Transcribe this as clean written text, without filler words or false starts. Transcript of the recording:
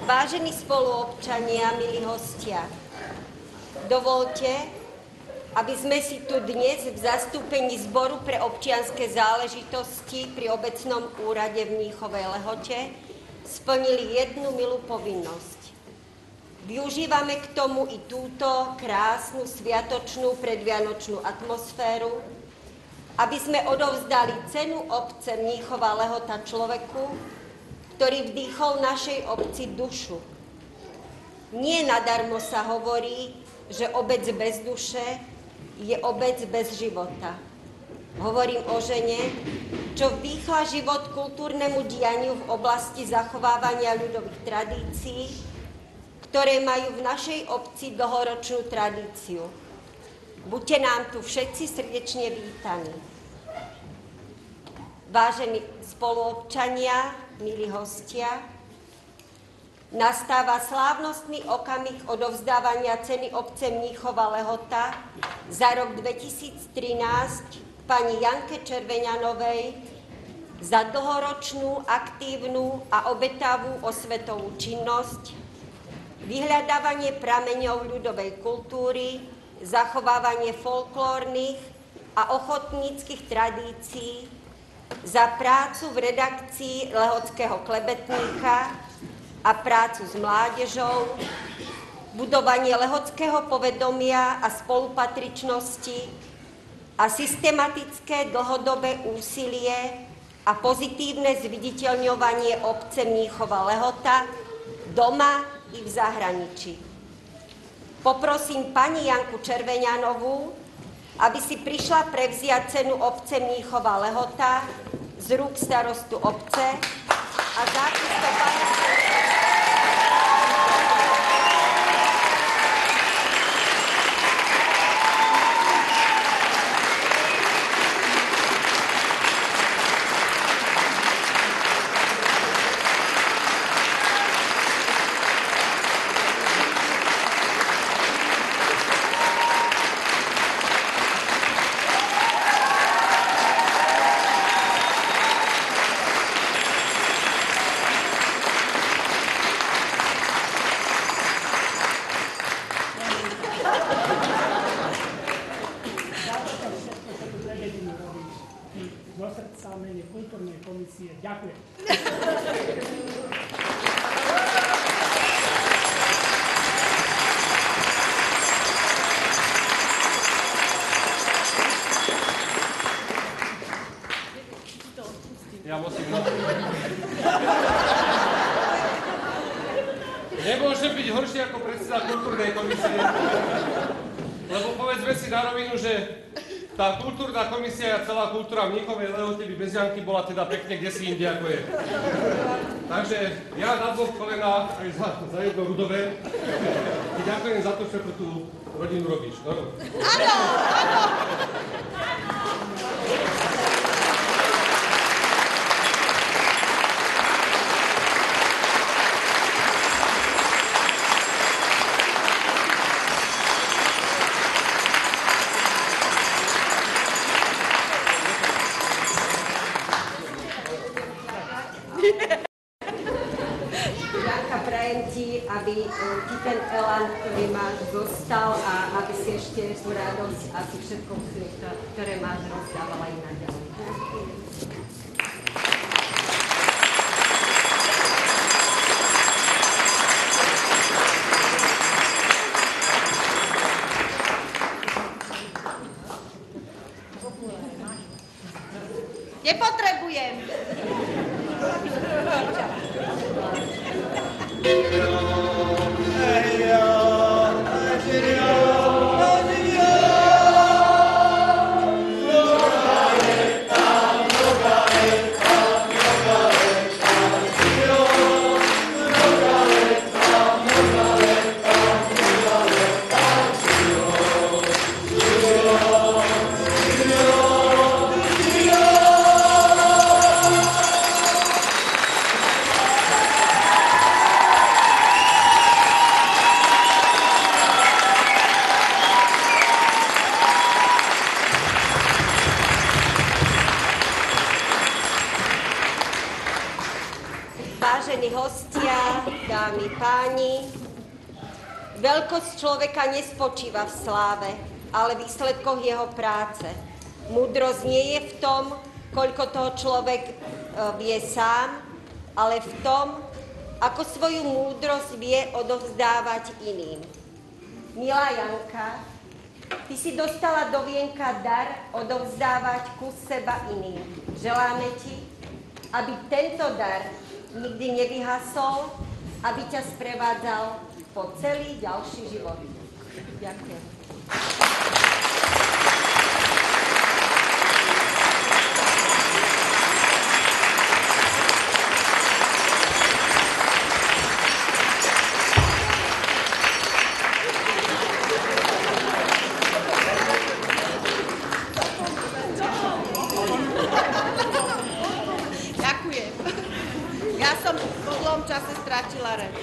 Vážení spoluobčania, milí hostia, dovolte, aby sme si tu dnes v zastúpení Zboru pre občianske záležitosti pri obecnom úrade v Mníchovej Lehote splnili jednu milú povinnosť. Využívame k tomu i túto krásnu, sviatočnú predvianočnú atmosféru, aby sme odovzdali cenu obce Mníchova Lehota človeku, ktorý vdýchol našej obci dušu. Nie nadarmo sa hovorí, že obec bez duše je obec bez života. Hovorím o žene, čo vdýchla život kultúrnemu dianiu v oblasti zachovávania ľudových tradícií, ktoré majú v našej obci dlhoročnú tradíciu. Buďte nám tu všetci srdečne vítaní. Vážení spoluobčania, milí hostia, nastáva slávnostný okamih odovzdávania ceny obce Mníchova Lehota za rok 2013 pani Janke Červeňanovej za dlhoročnú, aktívnu a obetavú osvetovú činnosť, vyhľadávanie prameňov ľudovej kultúry, zachovávanie folklórnych a ochotníckych tradícií, za prácu v redakcii Lehotského klebetníka a prácu s mládežou, budovanie lehotského povedomia a spolupatričnosti a systematické dlhodobé úsilie a pozitívne zviditeľňovanie obce Mníchova Lehota doma i v zahraničí. Poprosím pani Janku Červeňanovú, aby si prišla prevziať cenu obce Mníchova Lehota z rúk starostu obce a zápisku pani Ďakujem. Ja musím... Nemôžem byť horší ako predseda kultúrnej komisie. Lebo povedzme si na rovinu, že tá kultúrna komisia a celá kultúra v Mníchovej Lehote by bez Janky bola teda pekne kdesi inde, ako je. Takže ja na dvoch kolenách, aj za jedno ľudové, ti ďakujem za to, čo pre tú rodinu robíš. No? Áno, áno. Janka, prajem ti, aby ti ten elán, ktorý máš, zostal a aby si ešte tú radosť a si všetko, ktoré máš, rozdávala i naďalej. Nepotrebujem. Hey, Vážení hostia, dámy, páni, veľkosť človeka nespočíva v sláve, ale v výsledkoch jeho práce. Múdrosť nie je v tom, koľko toho človek vie sám, ale v tom, ako svoju múdrosť vie odovzdávať iným. Milá Janka, ty si dostala do vienka dar odovzdávať kus seba iným. Želáme ti, aby tento dar nikdy nevyhasol, aby ťa sprevádzal po celý ďalší život. Ďakujem. Ďakujem. Ja som po dlhom čase stratila reč.